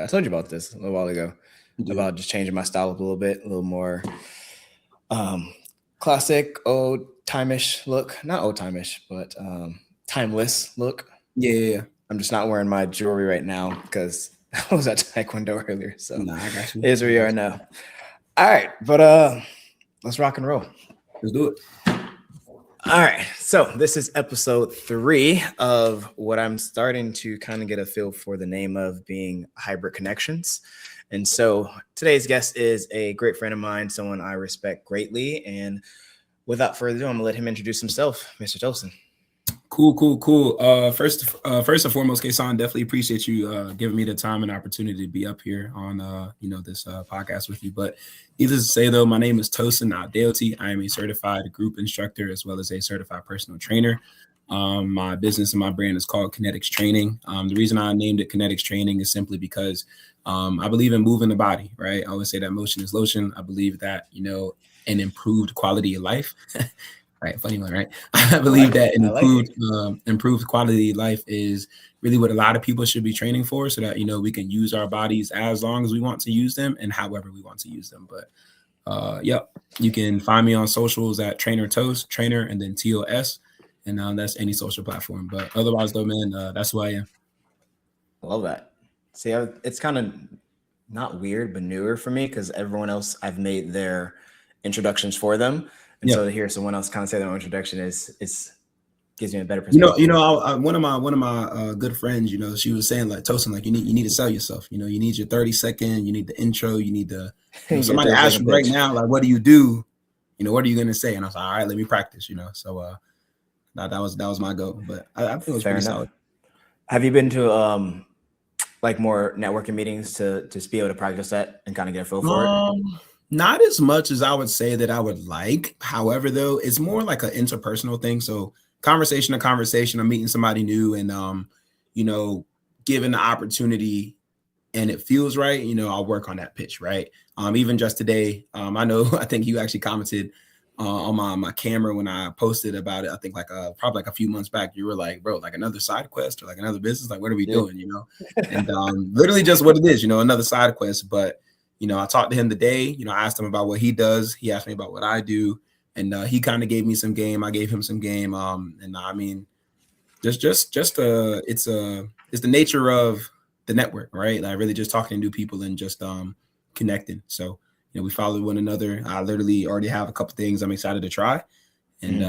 I told you about this a little while ago about just changing my style up a little bit, a little more classic, old time-ish look. Not old time-ish, but timeless look. Yeah. I'm just not wearing my jewelry right now because I was at Taekwondo earlier. So Nah, I got you. here's where we are now. All right, but let's rock and roll. Let's do it. All right, so this is episode 3 of what I'm starting to kind of get a feel for the name of being Hybrid Connections. And so today's guest is a great friend of mine, someone I respect greatly. And without further ado, I'm gonna let him introduce himself, Mr. Tosin. Cool. First and foremost, Kason, definitely appreciate you giving me the time and opportunity to be up here on this podcast with you. But needless to say, though, my name is Tosin Adeoti. I am a certified group instructor as well as a certified personal trainer. My business and my brand is called Kinetics Training. The reason I named it Kinetics Training is simply because I believe in moving the body, right? I always say that motion is lotion. I believe that, an improved quality of life. Right, funny one, right? I believe that an improved quality of life is really what a lot of people should be training for, so that we can use our bodies as long as we want to use them and however we want to use them. But you can find me on socials at Trainer Toast, Trainer, and then TOS, and that's any social platform. But otherwise, though, man, that's who I am. I love that. See, it's kind of not weird, but newer for me because everyone else I've made their introductions for them. And so to hear someone else kind of say their own introduction gives me a better perspective. One of my good friends, she was saying like, Tosin, like you need to sell yourself. You need your 30-second, you need the intro, you need the somebody ask you right now, like, what do you do? What are you gonna say? And I was like, all right, let me practice. So that was my goal. But I think it was pretty solid. Have you been to like more networking meetings to just be able to practice that and kind of get a feel for it? Not as much as I would say that I would like. However, though, it's more like an interpersonal thing. So conversation to conversation, I'm meeting somebody new and, given the opportunity and it feels right, I'll work on that pitch, right? Even just today, I think you actually commented on my camera when I posted about it. I think probably a few months back, you were like, bro, like another side quest or like another business, like what are we doing, And literally just what it is, another side quest. But I talked to him today, I asked him about what he does. He asked me about what I do. And he kind of gave me some game. I gave him some game. And I mean, it's the nature of the network, right? Like really just talking to new people and just connecting. So, we follow one another. I literally already have a couple things I'm excited to try. And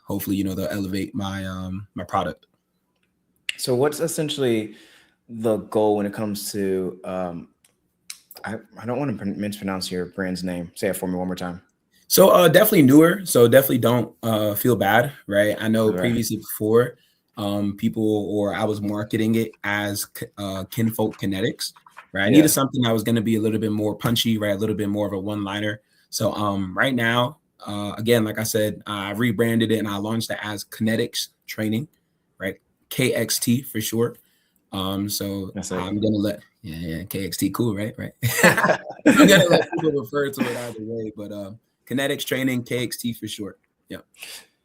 hopefully, they'll elevate my my product. So what's essentially the goal when it comes to I don't want to mispronounce your brand's name. Say it for me one more time. So definitely newer. So definitely don't feel bad, right? I know previously before people or I was marketing it as Kinfolk Kinetics, right? I needed something that was going to be a little bit more punchy, right? A little bit more of a one-liner. So right now, again, like I said, I rebranded it and I launched it as Kinetics Training, right? KXT for short. So I'm gonna let KXT cool, right? I'm gonna let people refer to it either way, but Kinetics Training, KXT for short. Yeah.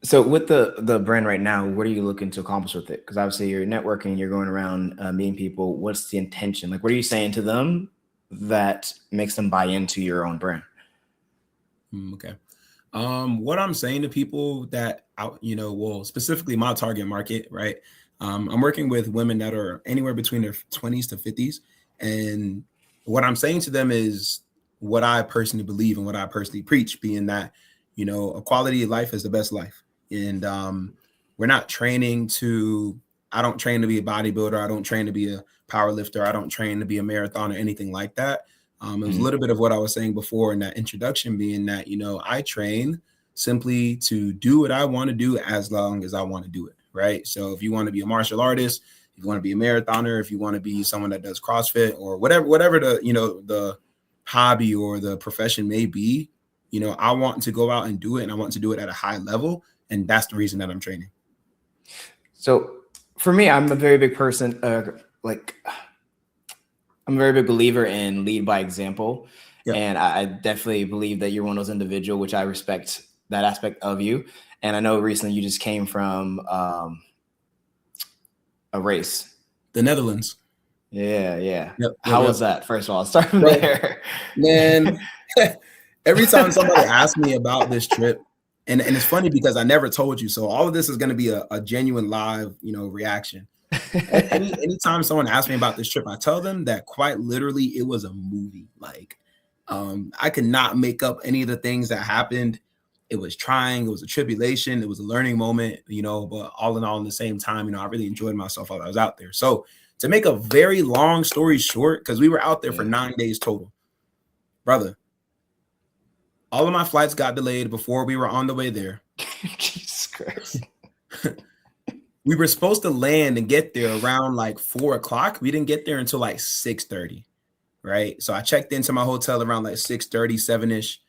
So with the brand right now, what are you looking to accomplish with it? Because obviously you're networking, you're going around meeting people. What's the intention? Like, what are you saying to them that makes them buy into your own brand? Okay. What I'm saying to people that specifically my target market, right? I'm working with women that are anywhere between their 20s to 50s. And what I'm saying to them is what I personally believe and what I personally preach, being that, a quality of life is the best life. And we're not training I don't train to be a bodybuilder. I don't train to be a power lifter. I don't train to be a marathon or anything like that. It was a little bit of what I was saying before in that introduction, being that, I train simply to do what I want to do as long as I want to do it. Right. So if you want to be a martial artist, if you want to be a marathoner, if you want to be someone that does CrossFit or whatever the hobby or the profession may be, I want to go out and do it, and I want to do it at a high level. And that's the reason that I'm training. So for me, I'm a very big person. I'm a very big believer in lead by example. Yep. And I definitely believe that you're one of those individuals, which I respect that aspect of you. And I know recently you just came from a race. The Netherlands. Yeah, yeah. Yep, yep, How yep. was that? First of all, start from Bro, there. man, every time somebody asks me about this trip, and it's funny because I never told you, so all of this is going to be a genuine live, reaction. Anytime someone asks me about this trip, I tell them that quite literally it was a movie. Like, I could not make up any of the things that happened. It was trying, it was a tribulation, it was a learning moment, but all in all, in the same time, I really enjoyed myself while I was out there. So to make a very long story short, because we were out there for 9 days total, brother, all of my flights got delayed before we were on the way there. Jesus Christ. We were supposed to land and get there around like 4:00. We didn't get there until like 6:30, right? So I checked into my hotel around like 6:30, 7-ish.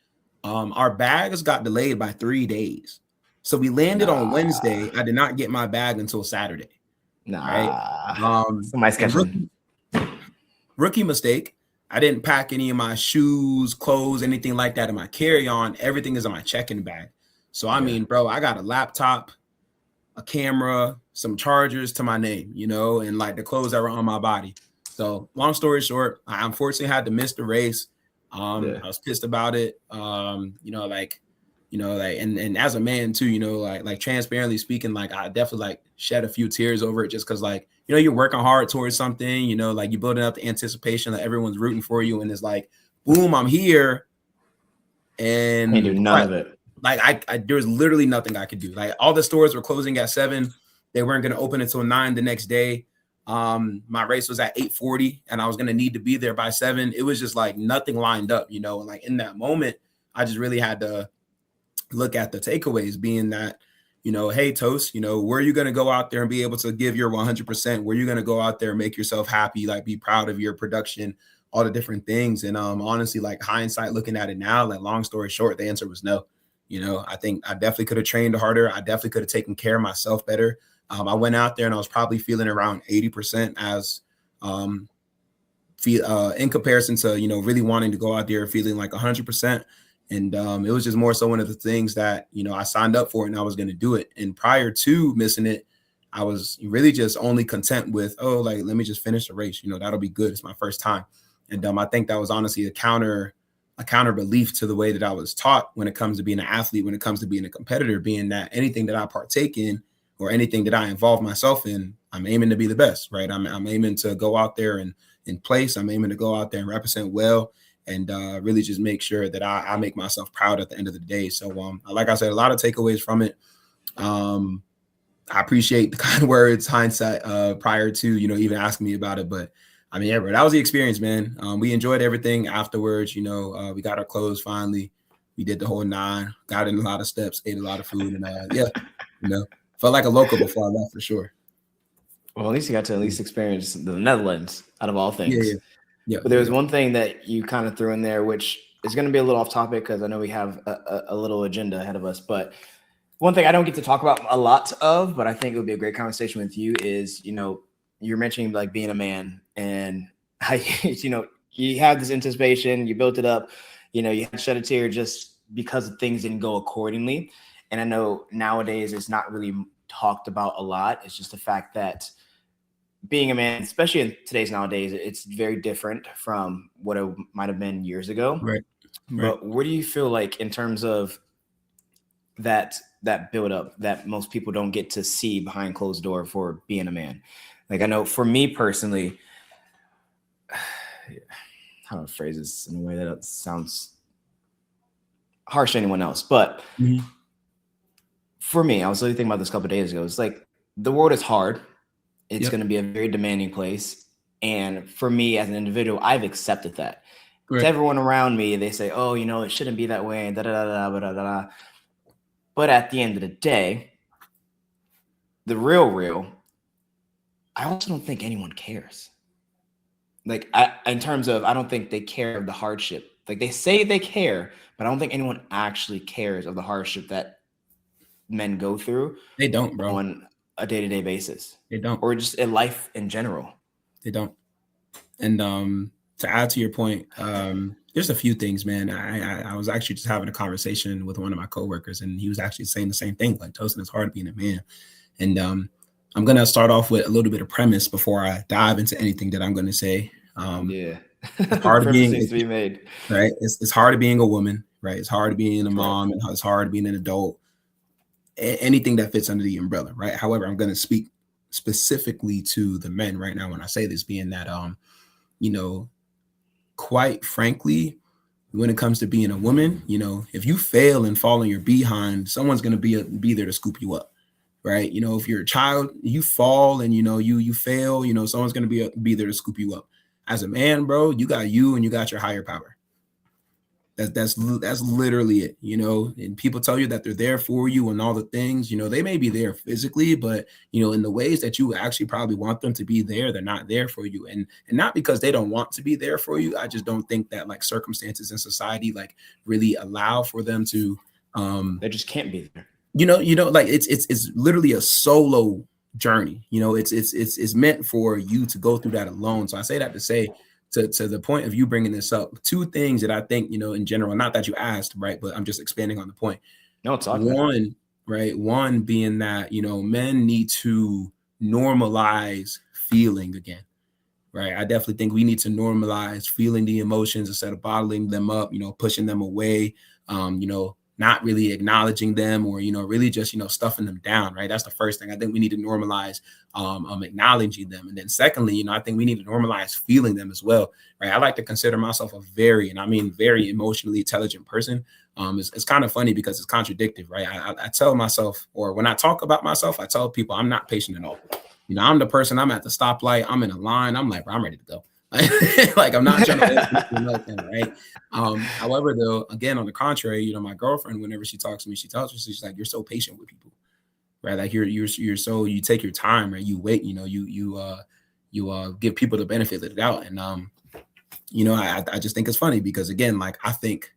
Our bags got delayed by 3 days. So we landed on Wednesday. I did not get my bag until Saturday. Right? Somebody's catching. Rookie mistake. I didn't pack any of my shoes, clothes, anything like that in my carry-on. Everything is in my check-in bag. So I mean, bro, I got a laptop, a camera, some chargers to my name, and like the clothes that were on my body. So long story short, I unfortunately had to miss the race. I was pissed about it. And as a man too, like transparently speaking, like I definitely like shed a few tears over it just because like, you're working hard towards something, like you're building up the anticipation that everyone's rooting for you. And it's like, boom, I'm here. And can't do none of it. Like there was literally nothing I could do. Like all the stores were closing at 7. They weren't going to open until 9 the next day. My race was at 8:40 and I was going to need to be there by 7. It was just like nothing lined up, and like in that moment, I just really had to look at the takeaways being that, hey, Toast, where are you going to go out there and be able to give your 100%? Where are you going to go out there and make yourself happy, like be proud of your production, all the different things. And honestly, like hindsight, looking at it now, like long story short, the answer was no. I think I definitely could have trained harder. I definitely could have taken care of myself better. I went out there and I was probably feeling around 80% as in comparison to, really wanting to go out there feeling like 100%. And it was just more so one of the things that, I signed up for and I was going to do it. And prior to missing it, I was really just only content with, let me just finish the race. That'll be good. It's my first time. And I think that was honestly a counter belief to the way that I was taught when it comes to being an athlete, when it comes to being a competitor, being that anything that I partake in or anything that I involve myself in, I'm aiming to be the best, right? I'm aiming to go out there and place. I'm aiming to go out there and represent well and really just make sure that I make myself proud at the end of the day. So like I said, a lot of takeaways from it. I appreciate the kind words, hindsight prior to, even asking me about it. But I mean, yeah, bro, that was the experience, man. We enjoyed everything afterwards. We got our clothes finally. We did the whole 9, got in a lot of steps, ate a lot of food, and felt like a local before I left for sure. Well, at least you got to experience the Netherlands out of all things. Yeah. But there was one thing that you kind of threw in there, which is going to be a little off topic because I know we have a little agenda ahead of us. But one thing I don't get to talk about a lot of, but I think it would be a great conversation with you is, you're mentioning like being a man and how, you had this anticipation, you built it up, you had to shed a tear just because things didn't go accordingly. And I know nowadays it's not really talked about a lot. It's just the fact that being a man, especially in today's nowadays, it's very different from what it might have been years ago. Right. But what do you feel like in terms of that build up that most people don't get to see behind closed door for being a man? Like I know for me personally, how do I phrase this in a way that sounds harsh to anyone else, but for me, I was really thinking about this a couple of days ago. It's like the world is hard. It's going to be a very demanding place. And for me as an individual, I've accepted that. Right. To everyone around me, they say, oh, it shouldn't be that way. But at the end of the day, the real, I also don't think anyone cares. Like in terms of, I don't think they care of the hardship. Like they say they care, but I don't think anyone actually cares of the hardship that men go through. They don't, bro. On a day-to-day basis. They don't. Or just in life in general. They don't. And to add to your point, there's a few things, man. I was actually just having a conversation with one of my coworkers, and he was actually saying the same thing. Like, Toasting, it's hard being a man. And I'm going to start off with a little bit of premise before I dive into anything that I'm going to say. Yeah. It's hard Premise being needs to be made. right. It's hard being a woman, right? It's hard being a Correct. mom, and it's hard being an adult. Anything that fits under the umbrella, right? However, I'm going to speak specifically to the men right now when I say this, being that you know, quite frankly, when it comes to being a woman, if you fail and fall on your behind, someone's going to be there to scoop you up, right? If you're a child, you fall and you fail, someone's going to be there to scoop you up. As a man, bro, you got you and you got your higher power. That's literally it, and people tell you that they're there for you and all the things, they may be there physically, but in the ways that you actually probably want them to be there, they're not there for you. And not because they don't want to be there for you. I just don't think that like circumstances in society like really allow for them to They just can't be there. like it's literally a solo journey. It's meant for you to go through that alone. So I say that to say, to the point of you bringing this up, two things that I think, in general, not that you asked, right, but I'm just expanding on the point. No, it's One, right, one being that, men need to normalize feeling again, right? I definitely think we need to normalize feeling the emotions instead of bottling them up, pushing them away, not really acknowledging them, or really just stuffing them down, right? That's the first thing. I think we need to normalize acknowledging them. And then secondly, I think we need to normalize feeling them as well, right? I like to consider myself a very emotionally intelligent person. It's kind of funny because it's contradictory, right? I tell myself, or when I talk about myself, I tell people I'm not patient at all. I'm the person, I'm at the stoplight, I'm in a line, I'm like, bro, I'm ready to go. Like, I'm not trying to nothing, right? However, though, again, on the contrary, my girlfriend, whenever she talks to me, she tells me, she's like, you're so patient with people, right? Like you're so, you take your time, right? You wait, you give people the benefit of the doubt. And I just think it's funny because, again, like, I think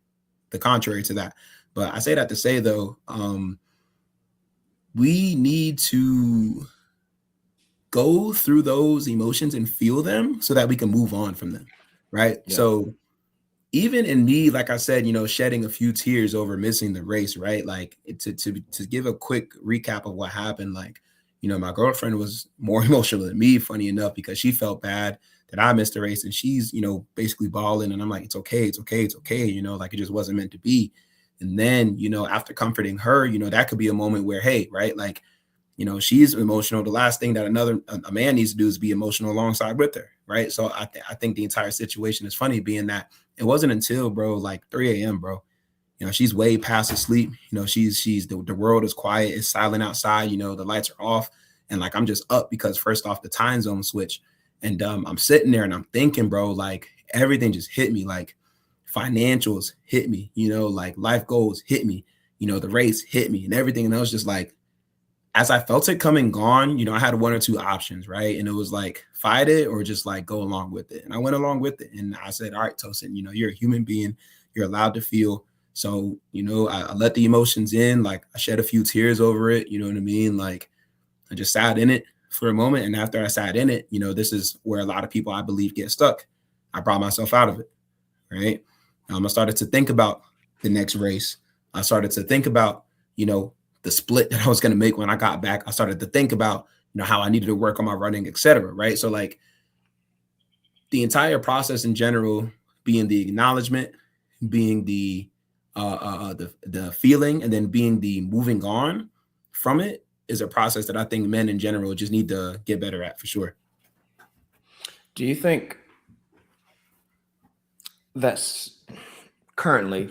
the contrary to that. But I say that to say, though, we need to go through those emotions and feel them so that we can move on from them, right? Yeah. So even in me, like I said, shedding a few tears over missing the race, right? Like, to give a quick recap of what happened, like, my girlfriend was more emotional than me, funny enough, because she felt bad that I missed the race, and she's, basically bawling, and I'm like, it's okay, like, it just wasn't meant to be. And then, after comforting her, that could be a moment where, hey, right, like, she's emotional. The last thing that a man needs to do is be emotional alongside with her, right? So I think the entire situation is funny, being that it wasn't until, bro, like 3 a.m., bro. She's way past asleep. She's the world is quiet, it's silent outside. The lights are off, and like, I'm just up because first off, the time zone switch, and I'm sitting there and I'm thinking, bro, like, everything just hit me, like financials hit me, like life goals hit me, the race hit me, and everything, and I was just like, as I felt it coming gone, I had one or two options, right? And it was like, fight it or just like go along with it. And I went along with it. And I said, all right, Tosin, you're a human being. You're allowed to feel. So, I let the emotions in. Like, I shed a few tears over it. You know what I mean? Like, I just sat in it for a moment. And after I sat in it, this is where a lot of people, I believe, get stuck. I brought myself out of it, right? I started to think about the next race. I started to think about, the split that I was going to make when I got back. I started to think about, how I needed to work on my running, etc. Right. So like, the entire process in general, being the acknowledgement, being the feeling, and then being the moving on from it, is a process that I think men in general just need to get better at, for sure. Do you think that's currently,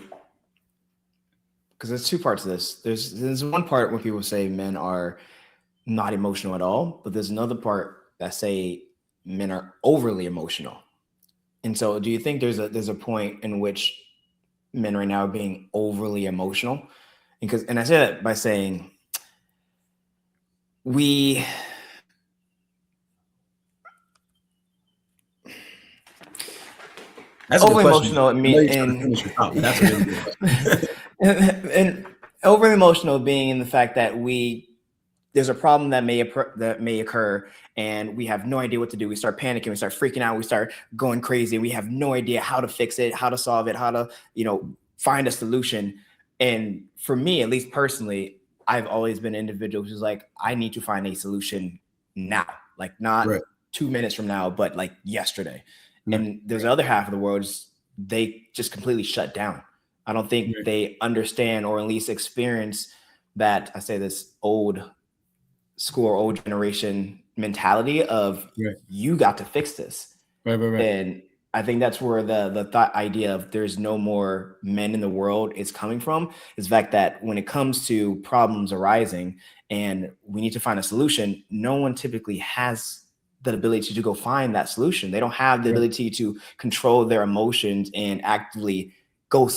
because there's two parts of this. There's one part where people say men are not emotional at all, but there's another part that say men are overly emotional. And so, do you think there's a point in which men right now are being overly emotional? And I say that by saying we. That's a overly good question. emotional. I mean, That's a really good question. and overly emotional being in the fact that there's a problem that may occur, and we have no idea what to do. We start panicking, we start freaking out, we start going crazy. We have no idea how to fix it, how to solve it, how to, find a solution. And for me, at least personally, I've always been an individual who's like, I need to find a solution now, like not Right. 2 minutes from now, but like yesterday. Right. And there's the other half of the world, they just completely shut down. I don't think Right. they understand or at least experience that, I say this, old school or old generation mentality of Right. you got to fix this. Right. Right. Right. And I think that's where the thought idea of there's no more men in the world is coming from, is the fact that when it comes to problems arising and we need to find a solution, no one typically has the ability to go find that solution. They don't have the Right. ability to control their emotions and actively go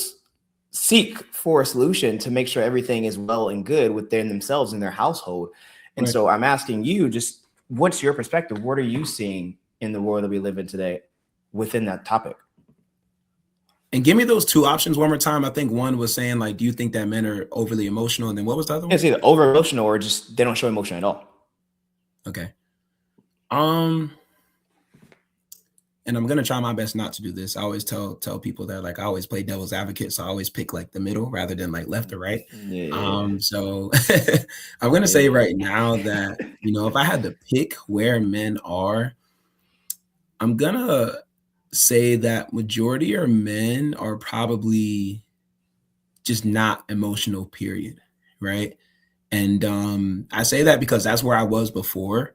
seek for a solution to make sure everything is well and good within themselves and their household. And Right. so I'm asking you, just what's your perspective? What are you seeing in the world that we live in today within that topic? And give me those two options one more time. I think one was saying, like, do you think that men are overly emotional? And then what was the other one? It's either over emotional or just they don't show emotion at all. Okay. And I'm gonna try my best not to do this. I always tell people that, like, I always play devil's advocate, so I always pick like the middle rather than like left or right. Yeah. So I'm gonna say right now that, you know, if I had to pick where men are, I'm gonna say that majority of men are probably just not emotional, period. Right. And I say that because that's where I was before.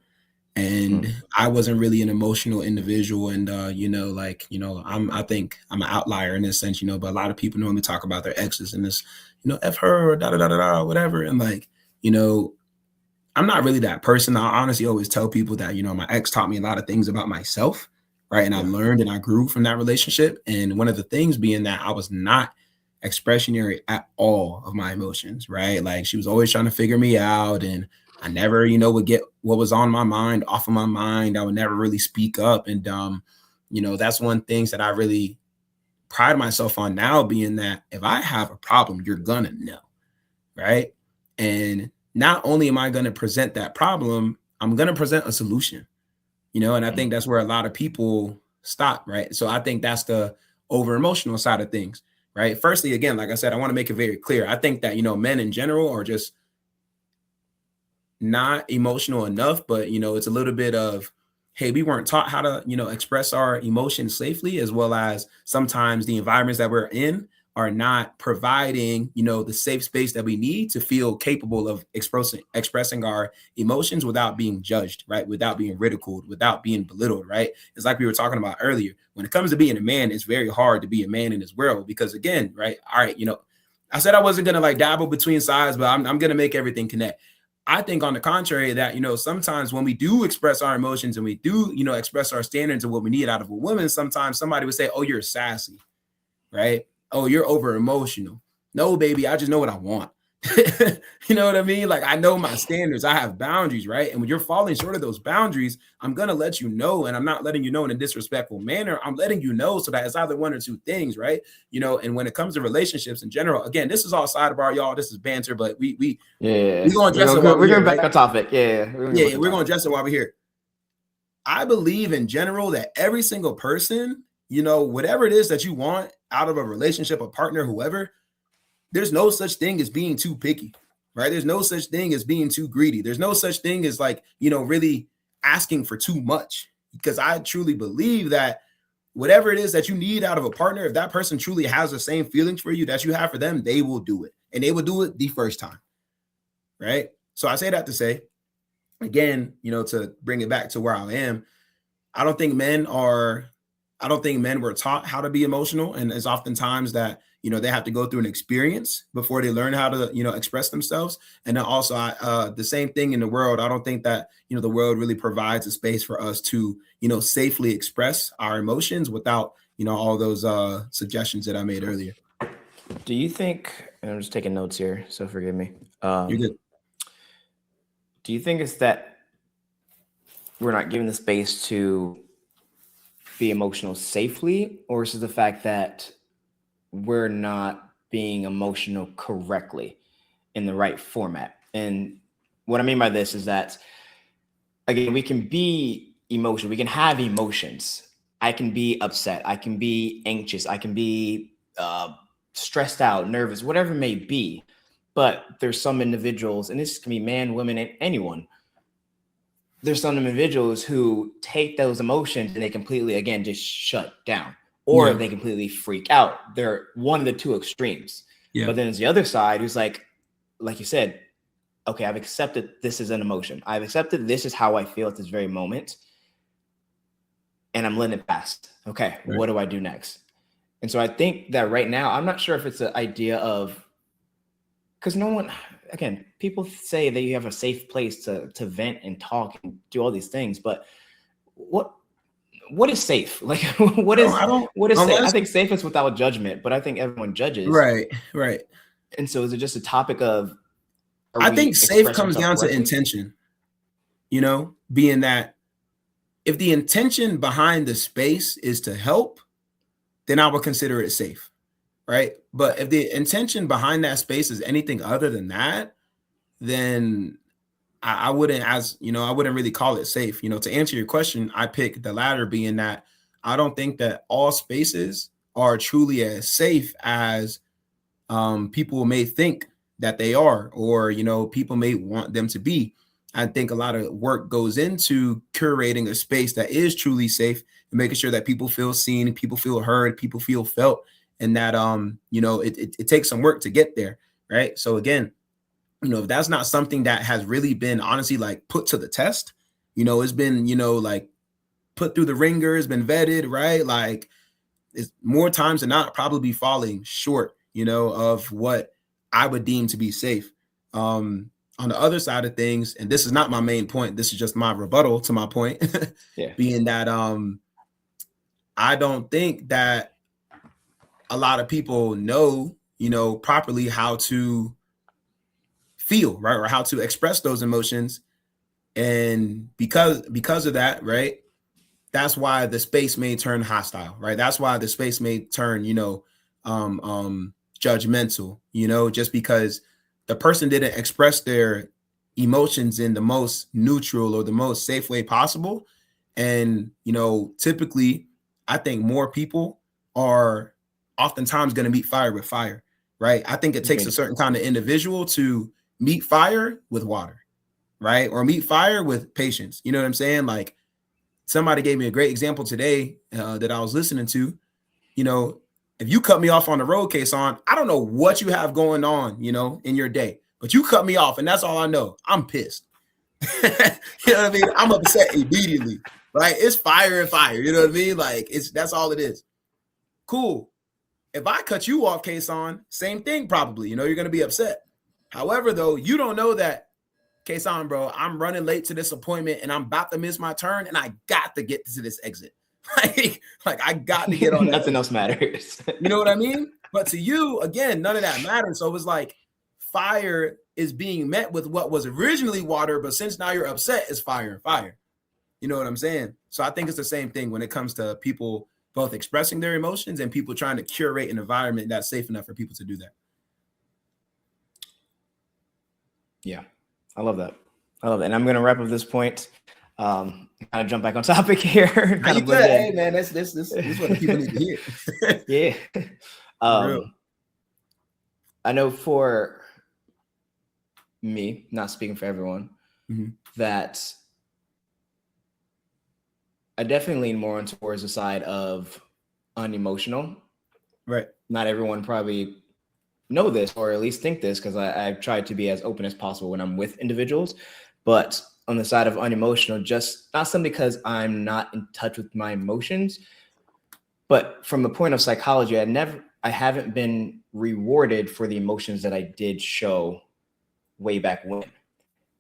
And I wasn't really an emotional individual. And you know, like, you know, I think I'm an outlier in this sense, you know, but a lot of people normally talk about their exes and this, you know, F her or da da da da da, whatever. And like, you know, I'm not really that person. I honestly always tell people that, you know, my ex taught me a lot of things about myself, right? And I learned and I grew from that relationship. And one of the things being that I was not expressionary at all of my emotions, right? Like she was always trying to figure me out, and I never, you know, would get what was on my mind off of my mind. I would never really speak up. And you know, that's one things that I really pride myself on now, being that if I have a problem, you're gonna know, right? And not only am I going to present that problem, I'm going to present a solution, you know, and I think that's where a lot of people stop, right? So I think that's the over emotional side of things, right? Firstly, again, like I said, I want to make it very clear. I think that, you know, men in general are just not emotional enough, but, you know, it's a little bit of, hey, we weren't taught how to, you know, express our emotions safely, as well as sometimes the environments that we're in are not providing, you know, the safe space that we need to feel capable of expressing our emotions without being judged, right? Without being ridiculed, without being belittled, right? It's like we were talking about earlier. When it comes to being a man, it's very hard to be a man in this world because, again, right? All right, you know, I said I wasn't going to like dabble between sides, but I'm going to make everything connect. I think on the contrary that, you know, sometimes when we do express our emotions and we do, you know, express our standards of what we need out of a woman, sometimes somebody would say, oh, you're sassy, right? Oh, you're over emotional. No, baby, I just know what I want. You know what I mean? Like, I know my standards. I have boundaries, right? And when you're falling short of those boundaries, I'm going to let you know. And I'm not letting you know in a disrespectful manner. I'm letting you know so that it's either one or two things, right? You know, and when it comes to relationships in general, again, this is all sidebar, y'all. This is banter, but we're going to address it while we're here, back right? on topic. We're going to address it while we're here. I believe in general that every single person, you know, whatever it is that you want out of a relationship, a partner, whoever, there's no such thing as being too picky, right? There's no such thing as being too greedy. There's no such thing as like, you know, really asking for too much, because I truly believe that whatever it is that you need out of a partner, if that person truly has the same feelings for you that you have for them, they will do it, and they will do it the first time, right? So I say that to say, again, you know, to bring it back to where I am, I don't think men were taught how to be emotional. And it's oftentimes that, you know, they have to go through an experience before they learn how to, you know, express themselves. And then also the same thing in the world. I don't think that, you know, the world really provides a space for us to, you know, safely express our emotions without, you know, all those suggestions that I made earlier. Do you think, and I'm just taking notes here, so forgive me. You're good. Do you think it's that we're not given the space to be emotional safely, or is it the fact that we're not being emotional correctly in the right format? And what I mean by this is that, again, we can be emotional, we can have emotions. I can be upset, I can be anxious, I can be stressed out, nervous, whatever it may be. But there's some individuals, and this can be man, women, and anyone, there's some individuals who take those emotions and they completely, again, just shut down, or they completely freak out. They're one of the two extremes. Yeah. But then there's the other side who's like you said, okay, I've accepted this is an emotion. I've accepted this is how I feel at this very moment. And I'm letting it pass. Okay, right. What do I do next? And so I think that right now, I'm not sure if it's an idea of, because no one, again, people say that you have a safe place to vent and talk and do all these things, but what is safe? Like, what is safe? I think safe is without judgment, but I think everyone judges. Right. And so is it just a topic of, I think safe comes down to intention, being that if the intention behind the space is to help, then I would consider it safe, right? But if the intention behind that space is anything other than that, then I wouldn't really call it safe. To answer your question, I pick the latter, being that I don't think that all spaces are truly as safe as people may think that they are, or people may want them to be. I think a lot of work goes into curating a space that is truly safe and making sure that people feel seen, people feel heard, people feel felt, and that it takes some work to get there, right? So again, if that's not something that has really been honestly like put to the test, it's been like put through the ringer, it's been vetted, right? Like it's more times than not probably falling short, of what I would deem to be safe. On the other side of things, and this is not my main point, this is just my rebuttal to my point, being that I don't think that a lot of people know, properly how to feel, right, or how to express those emotions. And because of that, right, that's why the space may turn hostile, right? That's why the space may turn, judgmental, just because the person didn't express their emotions in the most neutral or the most safe way possible. And, typically, I think more people are oftentimes going to meet fire with fire, right? I think it takes a certain kind of individual to meet fire with water, right? Or meet fire with patience. You know what I'm saying? Like, somebody gave me a great example today that I was listening to. If you cut me off on the road, Kason, I don't know what you have going on, in your day, but you cut me off, and that's all I know. I'm pissed. You know what I mean? I'm upset immediately, right? It's fire and fire. You know what I mean? Like, that's all it is. Cool. If I cut you off, Kason, same thing probably. You're going to be upset. However, though, you don't know that, Kason, bro, I'm running late to this appointment and I'm about to miss my turn and I got to get to this exit. like I got to get on that. Nothing else matters. You know what I mean? But to you, again, none of that matters. So it was like fire is being met with what was originally water, but since now you're upset, it's fire and fire. You know what I'm saying? So I think it's the same thing when it comes to people both expressing their emotions and people trying to curate an environment that's safe enough for people to do that. Yeah, I love that. And I'm going to wrap up this point. Kind of jump back on topic here. Hey man, this is what the people need to hear. Yeah. I know for me, not speaking for everyone, that I definitely lean more towards the side of unemotional. Right. Not everyone probably know this or at least think this, because I've tried to be as open as possible when I'm with individuals, but on the side of unemotional, just not simply because I'm not in touch with my emotions, but from the point of psychology, I haven't been rewarded for the emotions that I did show way back when.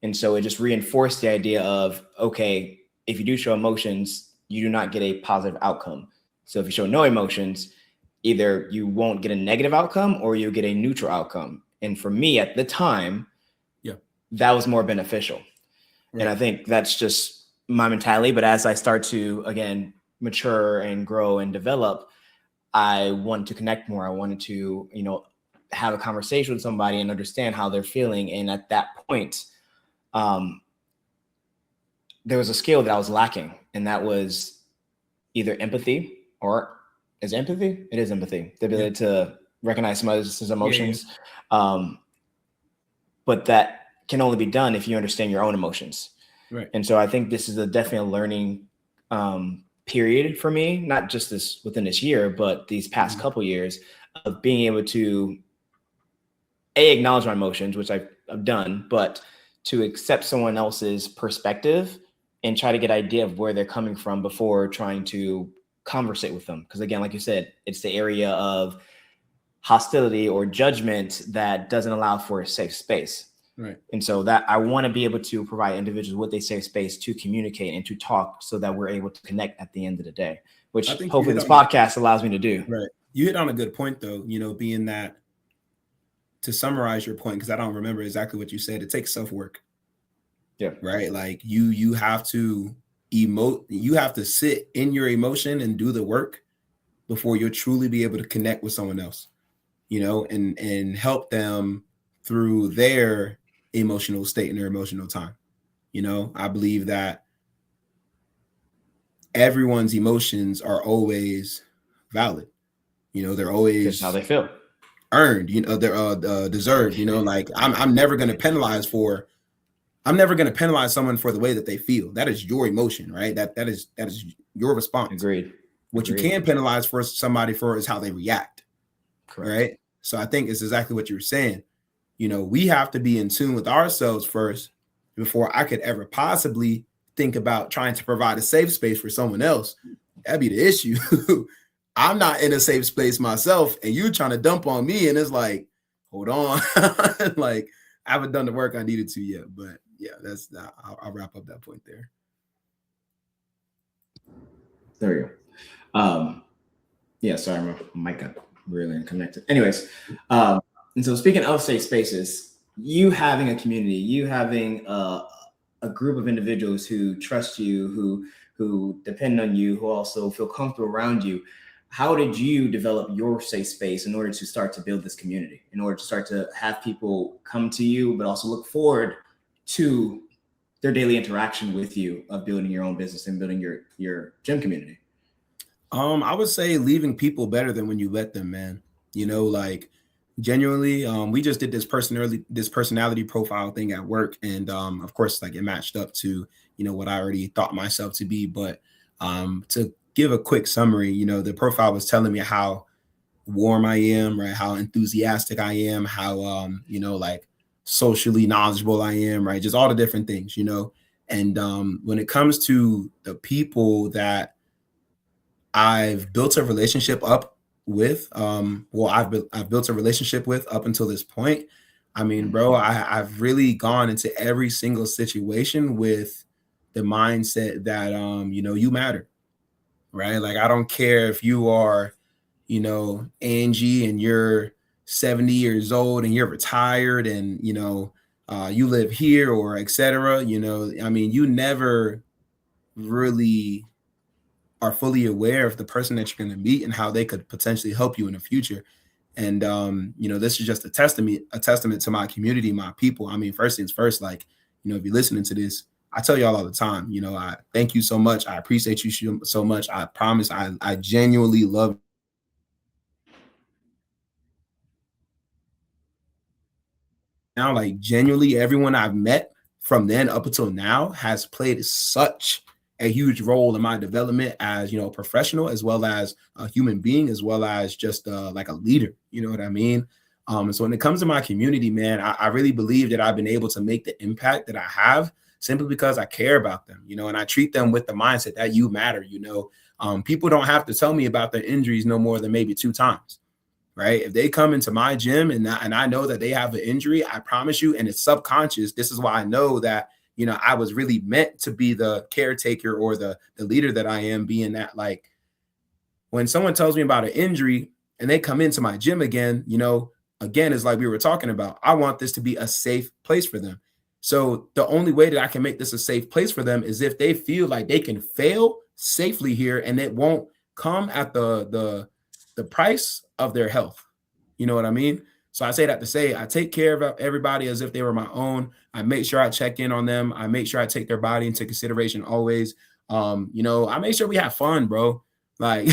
And so it just reinforced the idea of, okay, if you do show emotions, you do not get a positive outcome. So if you show no emotions, either you won't get a negative outcome or you get a neutral outcome. And for me at the time, that was more beneficial. Right. And I think that's just my mentality. But as I start to, again, mature and grow and develop, I wanted to connect more. I wanted to, have a conversation with somebody and understand how they're feeling. And at that point, there was a skill that I was lacking, and that was either empathy, or is empathy? It is empathy, the ability to recognize somebody else's emotions. But that can only be done if you understand your own emotions. Right. And so I think this is definitely a learning period for me, not just within this year, but these past couple years of being able to acknowledge my emotions, which I've done, but to accept someone else's perspective and try to get an idea of where they're coming from before trying to conversate with them. Because again, like you said, it's the area of hostility or judgment that doesn't allow for a safe space. Right. And so that I want to be able to provide individuals with a safe space to communicate and to talk so that we're able to connect at the end of the day, which hopefully this podcast allows me to do. Right. You hit on a good point though, being that, to summarize your point, because I don't remember exactly what you said, it takes self-work. Yeah. Right. Like you have to emote, you have to sit in your emotion and do the work before you'll truly be able to connect with someone else, and help them through their emotional state and their emotional time. I believe that everyone's emotions are always valid. They're always just how they feel. Earned, they're deserved. Like I'm never going to penalize someone for the way that they feel. That is your emotion, right? That is your response. Agreed. What you can penalize for somebody for is how they react. Correct. Right. So I think it's exactly what you were saying. We have to be in tune with ourselves first before I could ever possibly think about trying to provide a safe space for someone else. That'd be the issue. I'm not in a safe space myself, and you trying to dump on me, and it's like, hold on, like I haven't done the work I needed to yet. But yeah, I'll wrap up that point there. There you go. Yeah, sorry, my mic got really unconnected. Anyways, and so speaking of safe spaces, you having a community, you having a group of individuals who trust you, who depend on you, who also feel comfortable around you. How did you develop your safe space in order to start to build this community, in order to start to have people come to you, but also look forward to their daily interaction with you of building your own business and building your gym community? I would say leaving people better than when you let them, man. Like genuinely, we just did this personality profile thing at work. And of course, like it matched up to, what I already thought myself to be. But to give a quick summary, the profile was telling me how warm I am, right? How enthusiastic I am, how, like socially knowledgeable I am, right? Just all the different things, And when it comes to the people that I've built a relationship up with, I've built a relationship with up until this point. I mean, bro, I've really gone into every single situation with the mindset that, you matter. Right? Like, I don't care if you are, Angie, and you're 70 years old and you're retired and, you live here or et cetera, I mean, you never really are fully aware of the person that you're going to meet and how they could potentially help you in the future. And, this is just a testament to my community, my people. I mean, first things first, like, if you're listening to this, I tell y'all all the time, I thank you so much. I appreciate you so much. I promise I genuinely love now, like genuinely everyone I've met from then up until now has played such a huge role in my development as, a professional, as well as a human being, as well as just like a leader. You know what I mean? So when it comes to my community, man, I really believe that I've been able to make the impact that I have simply because I care about them, and I treat them with the mindset that you matter. People don't have to tell me about their injuries no more than maybe 2 times. Right? If they come into my gym and I know that they have an injury, I promise you, and it's subconscious. This is why I know that, I was really meant to be the caretaker or the leader that I am, being that, like, when someone tells me about an injury and they come into my gym again, again, it's like we were talking about, I want this to be a safe place for them. So the only way that I can make this a safe place for them is if they feel like they can fail safely here and it won't come at the price of their health. You know what I mean? So I say that to say I take care of everybody as if they were my own. I make sure I check in on them. I make sure I take their body into consideration always. I make sure we have fun, bro. Like,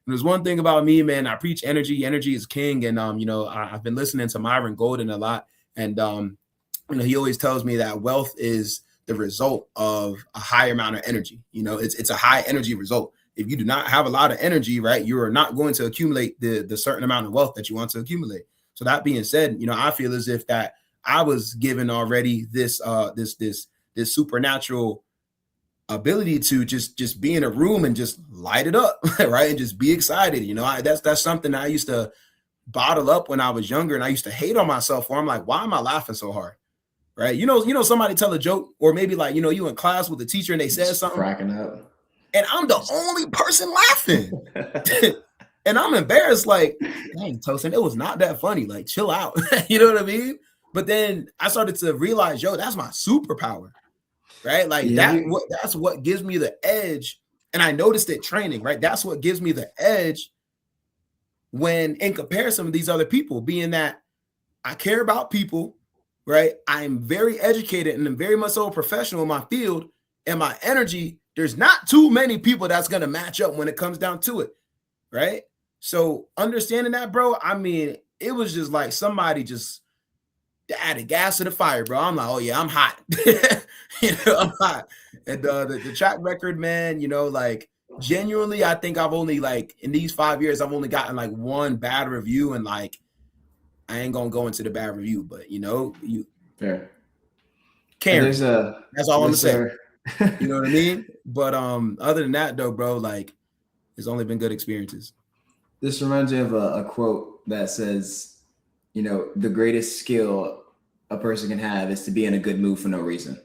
there's one thing about me, man. I preach energy. Energy is king. And, I've been listening to Myron Golden a lot. And, he always tells me that wealth is the result of a high amount of energy. You know, it's a high energy result. If you do not have a lot of energy, right, you are not going to accumulate the certain amount of wealth that you want to accumulate. So that being said, you know, I feel as if that I was given already this supernatural ability to just be in a room and just light it up, right, and just be excited. You know, that's something that I used to bottle up when I was younger, and I used to hate on myself. Where I'm like, why am I laughing so hard? Right? You know, somebody tell a joke, or maybe like, you know, you in class with the teacher and they said something, cracking up, and I'm the only person laughing, and I'm embarrassed. Like, dang, Tosin, it was not that funny. Like, chill out. You know what I mean? But then I started to realize, yo, that's my superpower, right? Like that's what gives me the edge. And I noticed it training, right? That's what gives me the edge when in comparison with these other people, being that I care about people, right? I'm very educated and I'm very much so a professional in my field, and my energy, there's not too many people that's going to match up when it comes down to it, right? So understanding that, bro, I mean, it was just like somebody just added gas to the fire, bro. I'm like, oh yeah, I'm hot. You know, I'm hot. And the track record, man, you know, like genuinely, I think I've only, like, in these 5 years, I've only gotten like one bad review, and like, I ain't gonna go into the bad review, but you know, you fair. Karen, that's all I'm gonna say. You know what I mean? But other than that though, bro, like, it's only been good experiences. This reminds me of a quote that says, you know, the greatest skill a person can have is to be in a good mood for no reason.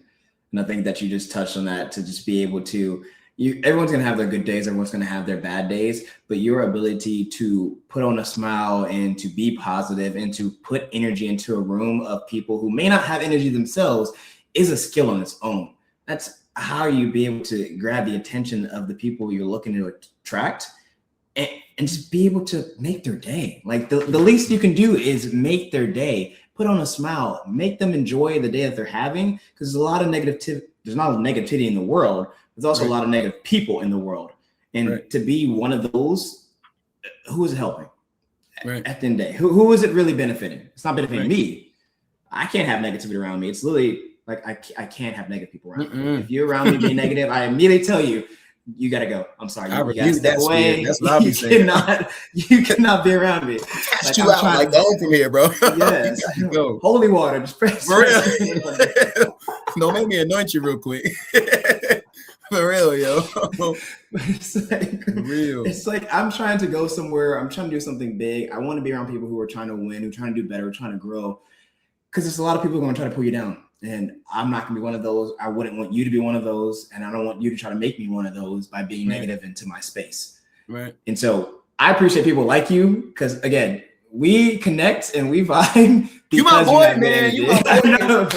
And I think that you just touched on that, to just be able to, everyone's going to have their good days, everyone's going to have their bad days, but your ability to put on a smile and to be positive and to put energy into a room of people who may not have energy themselves is a skill on its own. That's how you be able to grab the attention of the people you're looking to attract, and just be able to make their day. Like the least you can do is make their day, put on a smile, make them enjoy the day that they're having. Because there's a lot of negativity. There's not a negativity in the world. There's also a lot of negative people in the world. And to be one of those, who is it helping? At the end of the day, who is it really benefiting? It's not benefiting me. I can't have negativity around me. It's literally like, I can't have negative people around me. If you're around me being negative, I immediately tell you, you gotta go. I'm sorry. You gotta step away. That's what I'll be saying. You cannot be around me. Like, you out, like, go from here, bro. Yes. Go. Holy water. Just press. For real. Don't make me anoint you real quick. For real, yo. It's like I'm trying to go somewhere. I'm trying to do something big. I want to be around people who are trying to win, who are trying to do better, who are trying to grow. Because there's a lot of people who are going to try to pull you down. And I'm not going to be one of those. I wouldn't want you to be one of those. And I don't want you to try to make me one of those by being negative into my space. Right. And so I appreciate people like you because, again, we connect and we vibe. You my boy, man. You my boy.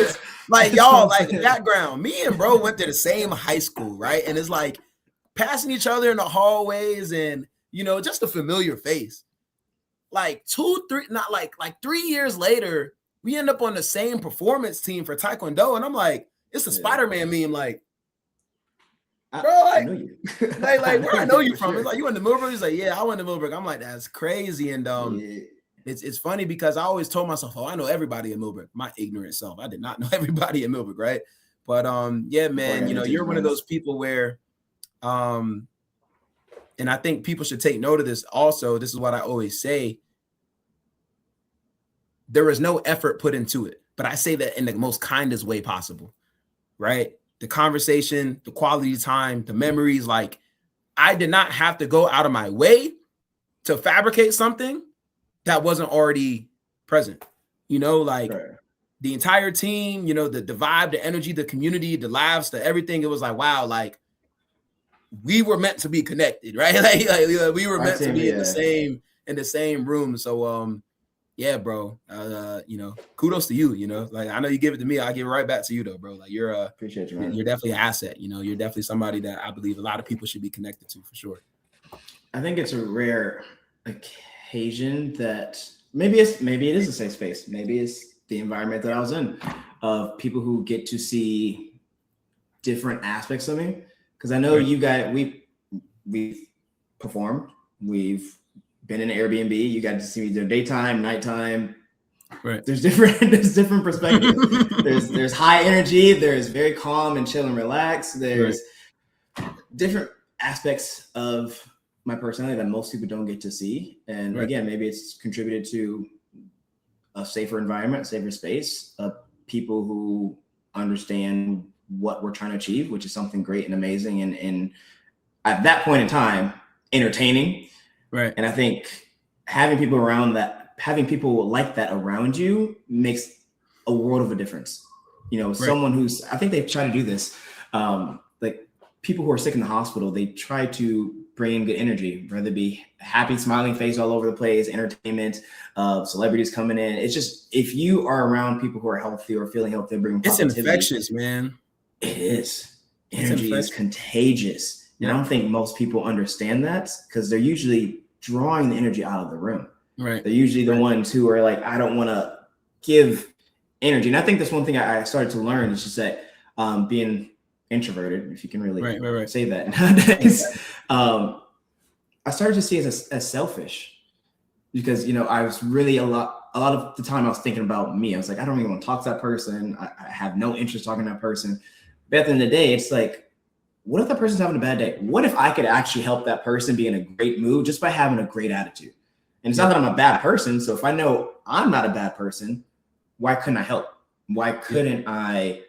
Like, y'all, like, the background. Me and bro went to the same high school, right? And it's like passing each other in the hallways and, you know, just a familiar face. Like 3 years later, we end up on the same performance team for Taekwondo. And I'm like, it's a Spider-Man meme. Like, bro, like, I know you. like where I know you from? It's like, you went to Millbrook? He's like, yeah, I went to Millbrook. I'm like, that's crazy. And it's funny because I always told myself, oh, I know everybody in Millbrook. My ignorant self. I did not know everybody in Millbrook, right? But yeah, man, you know, you're one of those people where, and I think people should take note of this also. This is what I always say. There was no effort put into it, but I say that in the most kindest way possible, right? The conversation, the quality time, the memories, like, I did not have to go out of my way to fabricate something that wasn't already present, you know, like the entire team, you know, the vibe, the energy, the community, the laughs, the everything. It was like, wow, like, we were meant to be connected, right? like we were meant to be in the same room. So, yeah, bro. You know, kudos to you. You know, like, I know you give it to me, I'll give it right back to you, though, bro. Like, appreciate you, man. You're definitely an asset. You know, you're definitely somebody that I believe a lot of people should be connected to, for sure. I think it's a rare occasion that maybe it is a safe space. Maybe it's the environment that I was in, of people who get to see different aspects of me. Because I know you guys, we've performed, we've been in an Airbnb. You got to see me either daytime, nighttime, Right. There's different perspectives. There's high energy. There's very calm and chill and relaxed. There's different aspects of my personality that most people don't get to see. And again, maybe it's contributed to a safer environment, safer space of people who understand what we're trying to achieve, which is something great and amazing. And at that point in time, entertaining. Right. And I think having people like that around you makes a world of a difference. You know, someone who's, I think they try to do this, like people who are sick in the hospital, they try to bring in good energy, whether it be happy, smiling face all over the place, entertainment, celebrities coming in. It's just, if you are around people who are healthy or feeling healthy, bringing positivity. It's infectious, man. It is. Energy is contagious. And I don't think most people understand that because they're usually drawing the energy out of the room. Right. They're usually the ones who are like, I don't want to give energy. And I think that's one thing I started to learn is just that being introverted, if you can really say that nowadays, I started to see it as selfish because, you know, I was really a lot of the time I was thinking about me. I was like, I don't really want to talk to that person. I have no interest talking to that person. But at the end of the day, it's like, what if that person's having a bad day? What if I could actually help that person be in a great mood just by having a great attitude? And it's not that I'm a bad person. So if I know I'm not a bad person, why couldn't I help? Why couldn't I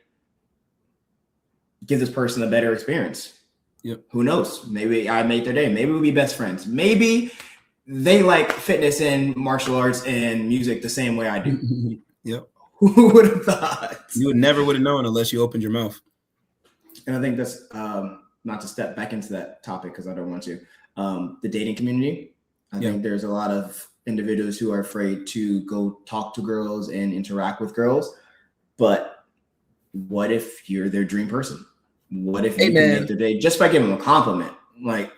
give this person a better experience? Yep. Who knows? Maybe I made their day. Maybe we'll be best friends. Maybe they like fitness and martial arts and music the same way I do. Yep. Who would have thought? You never would have known unless you opened your mouth. And I think that's not to step back into that topic because I don't want to. The dating community. I think there's a lot of individuals who are afraid to go talk to girls and interact with girls. But what if you're their dream person? What if you can make their day just by giving them a compliment? Like,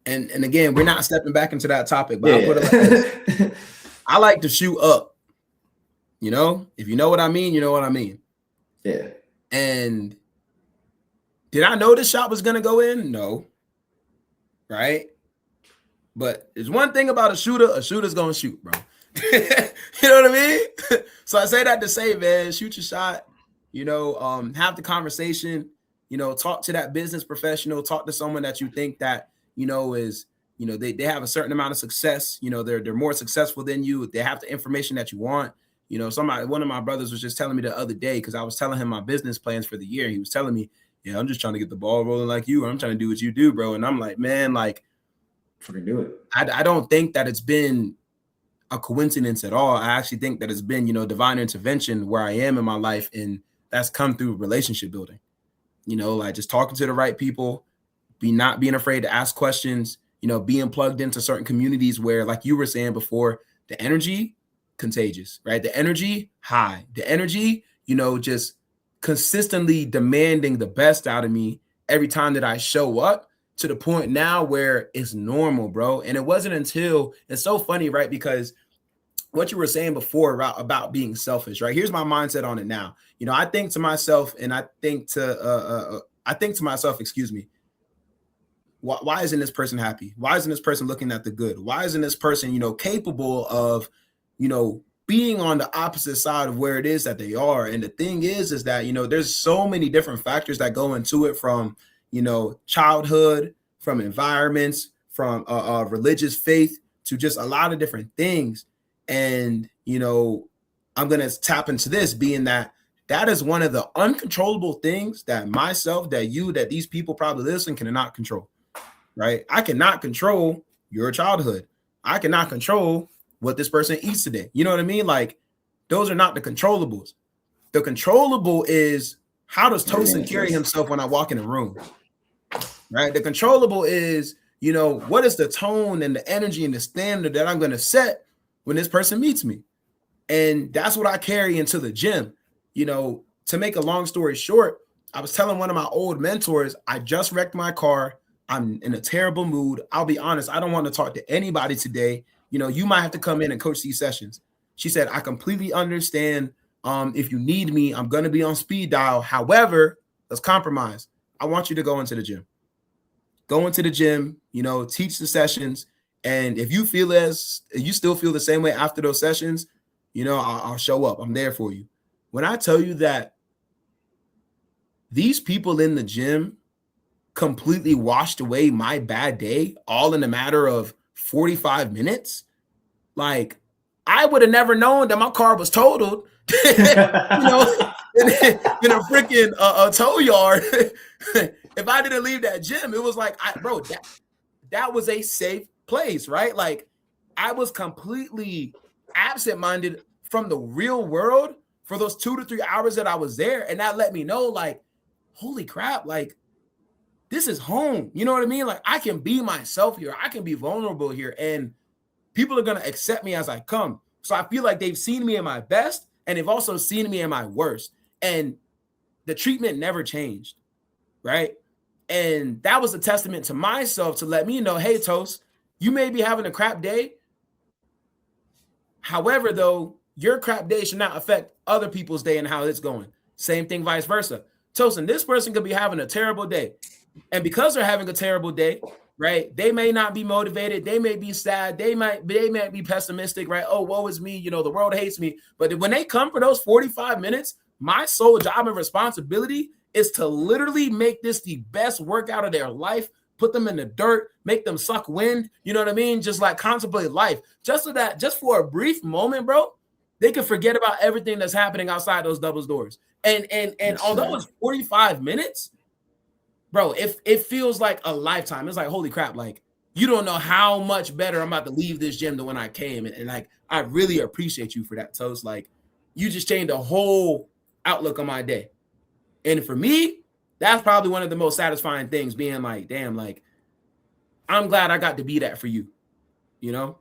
and again, we're not stepping back into that topic, but I'll put it like this. I like to shoot up. You know, if you know what I mean, you know what I mean. Yeah. And did I know this shot was gonna go in? No. Right. But there's one thing about a shooter's gonna shoot, bro. You know what I mean? So I say that to say, man, shoot your shot, you know, have the conversation, you know, talk to that business professional, talk to someone that you think that, you know, is, you know, they have a certain amount of success, you know, they're more successful than you, they have the information that you want. You know, one of my brothers was just telling me the other day, because I was telling him my business plans for the year. He was telling me, yeah, I'm just trying to get the ball rolling like you, or I'm trying to do what you do, bro. And I'm like, man, like, freaking do it. I don't think that it's been a coincidence at all. I actually think that it's been, you know, divine intervention where I am in my life, and that's come through relationship building. You know, like just talking to the right people, not being afraid to ask questions, you know, being plugged into certain communities where, like you were saying before, the energy contagious, right? The energy high, the energy, you know, just consistently demanding the best out of me every time that I show up, to the point now where it's normal, bro. And it wasn't until, it's so funny, right? Because what you were saying before about being selfish, right? Here's my mindset on it now. You know, I think to myself, excuse me, why isn't this person happy? Why isn't this person looking at the good? Why isn't this person, you know, capable of, you know, being on the opposite side of where it is that they are? And the thing is that, you know, there's so many different factors that go into it, from, you know, childhood, from environments, from religious faith, to just a lot of different things. And, you know, I'm going to tap into this, being that is one of the uncontrollable things that myself, that you, that these people probably listen cannot control, right? I cannot control your childhood. I cannot control what this person eats today. You know what I mean? Like, those are not the controllables. The controllable is, how does Tosin carry himself when I walk in a room? Right? The controllable is, you know, what is the tone and the energy and the standard that I'm going to set when this person meets me? And that's what I carry into the gym. You know, to make a long story short, I was telling one of my old mentors, I just wrecked my car. I'm in a terrible mood. I'll be honest, I don't want to talk to anybody today. You know, you might have to come in and coach these sessions. She said, I completely understand. If you need me, I'm going to be on speed dial. However, let's compromise. I want you to go into the gym. Go into the gym, you know, teach the sessions. And if you still feel the same way after those sessions, You know, I'll show up. I'm there for you. When I tell you that these people in the gym completely washed away my bad day all in a matter of 45 minutes, like I would have never known that my car was totaled, you know, in a freaking tow yard. If I didn't leave that gym, it was like, bro, that was a safe place, right? Like I was completely absent-minded from the real world for those 2 to 3 hours that I was there. And that let me know, like, holy crap, like this is home. You know what I mean? Like I can be myself here. I can be vulnerable here. And people are going to accept me as I come. So I feel like they've seen me in my best and they've also seen me in my worst. And the treatment never changed, right? And that was a testament to myself to let me know, hey, Toast, you may be having a crap day. However, though, your crap day should not affect other people's day and how it's going. Same thing, vice versa. Toast, and this person could be having a terrible day. And because they're having a terrible day, right, they may not be motivated. They may be sad. They might be pessimistic, right? Oh, woe is me. You know, the world hates me. But when they come for those 45 minutes, my sole job and responsibility is to literally make this the best workout of their life, put them in the dirt, make them suck wind. You know what I mean? Just like contemplate life. Just so that, just for a brief moment, bro, they can forget about everything that's happening outside those double doors. And although it's 45 minutes, bro, it feels like a lifetime. It's like, holy crap, like you don't know how much better I'm about to leave this gym than when I came. And like, I really appreciate you for that, Toast. Like you just changed the whole outlook on my day. And for me, that's probably one of the most satisfying things, being like, damn, like I'm glad I got to be that for you, you know?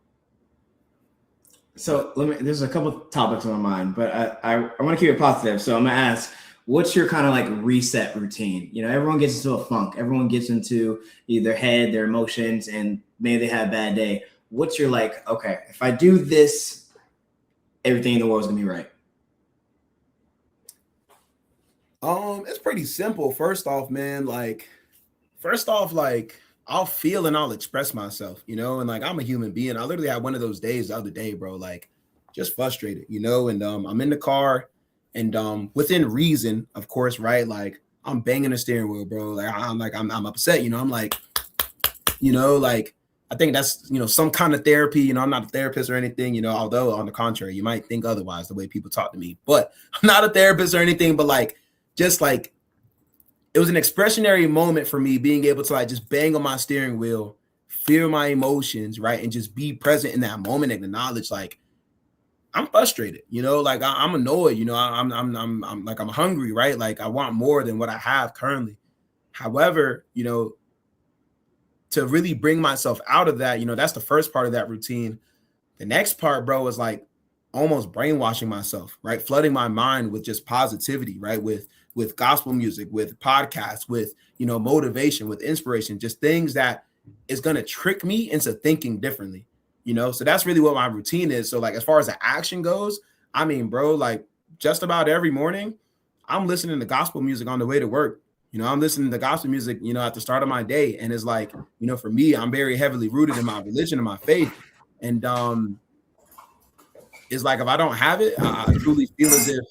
So there's a couple topics on my mind, but I want to keep it positive. So I'm gonna ask, what's your kind of like reset routine? You know, everyone gets into a funk. Everyone gets into either head, their emotions, and maybe they have a bad day. What's your like, okay, if I do this, everything in the world is gonna be right? It's pretty simple. First off, I'll feel and I'll express myself, you know, and like I'm a human being. I literally had one of those days the other day, bro, like just frustrated, you know, and I'm in the car and within reason, of course, right? Like I'm banging the steering wheel, bro. Like I'm upset, you know, I'm like, you know, like I think that's, you know, some kind of therapy, you know, I'm not a therapist or anything, you know, although on the contrary, you might think otherwise the way people talk to me, but I'm not a therapist or anything, but like, just like it was an expressionary moment for me being able to like just bang on my steering wheel, feel my emotions, right? And just be present in that moment and acknowledge like I'm frustrated, you know, like I'm annoyed, you know, I'm like I'm hungry, right? Like I want more than what I have currently. However, you know, to really bring myself out of that, you know, that's the first part of that routine. The next part, bro, is like almost brainwashing myself, right? Flooding my mind with just positivity, right? With gospel music, with podcasts, with, you know, motivation, with inspiration, just things that is going to trick me into thinking differently, you know? So that's really what my routine is. So like, as far as the action goes, I mean, bro, like just about every morning, I'm listening to gospel music on the way to work. You know, I'm listening to gospel music, you know, at the start of my day. And it's like, you know, for me, I'm very heavily rooted in my religion and my faith. And it's like, if I don't have it, I truly feel as if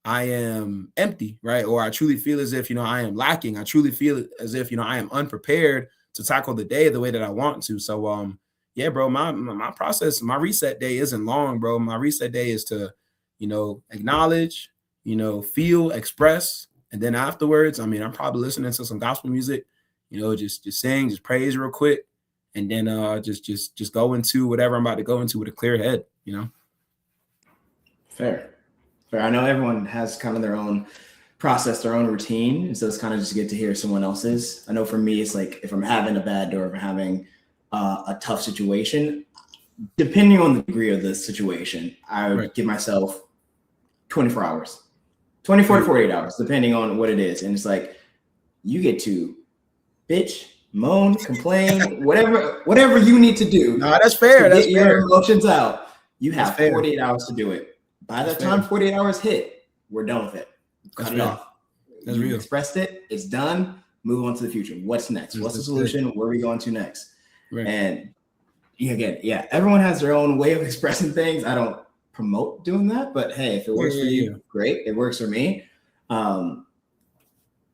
I am empty, right? Or I truly feel as if, you know, I am lacking. I truly feel as if, you know, I am unprepared to tackle the day the way that I want to. So, yeah, bro, my process, my reset day isn't long, bro. My reset day is to, you know, acknowledge, you know, feel, express. And then afterwards, I mean, I'm probably listening to some gospel music, you know, just sing, just praise real quick. And then just go into whatever I'm about to go into with a clear head, you know? Fair. I know everyone has kind of their own process, their own routine. And so it's kind of just good to hear someone else's. I know for me, it's like if I'm having a bad day or if I'm having a tough situation, depending on the degree of the situation, I would give myself 24 hours, 24 to 48 hours, depending on what it is. And it's like, you get to bitch, moan, complain, whatever you need to do. No, that's fair. That's get fair. your emotions out. You have 48 hours to do it. By the time 48 hours hit, we're done with it. Cut it off. That's you real. Expressed it. It's done. Move on to the future. What's next? What's the solution? Where are we going to next? Right. And again, yeah, everyone has their own way of expressing things. I don't promote doing that, but hey, if it works for you, great. It works for me.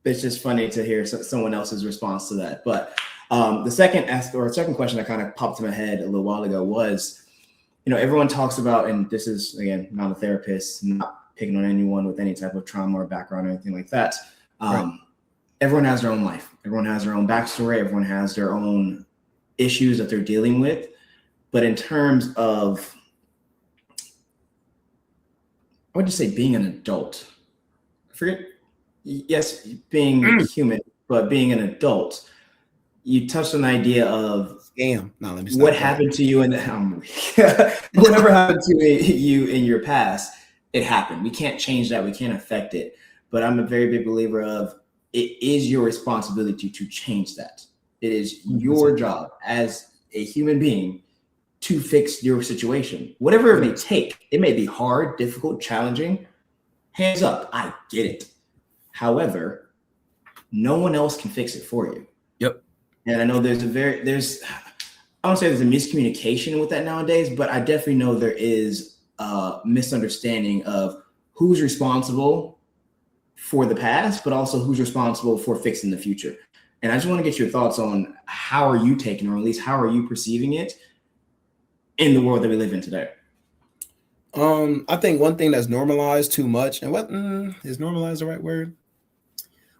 It's just funny to hear someone else's response to that. But the second question that kind of popped in my head a little while ago was, everyone talks about, and this is, again, not a therapist, not picking on anyone with any type of trauma or background or anything like that. Right. Everyone has their own life. Everyone has their own backstory. Everyone has their own issues that they're dealing with. But in terms of, I would just say being an adult, yes, being human, but being an adult, you touched on the idea of what happened to you whatever happened to you in your past, it happened. We can't change that. We can't affect it. But I'm a very big believer of it is your responsibility to change that. It is your job as a human being to fix your situation, whatever it may take. It may be hard, difficult, challenging. Hands up, I get it. However, no one else can fix it for you. Yep. And I know I don't say there's a miscommunication with that nowadays, but I definitely know there is a misunderstanding of who's responsible for the past, but also who's responsible for fixing the future. And I just want to get your thoughts on how are you taking, or at least how are you perceiving it in the world that we live in today? I think one thing that's normalized too much, and what is normalized the right word?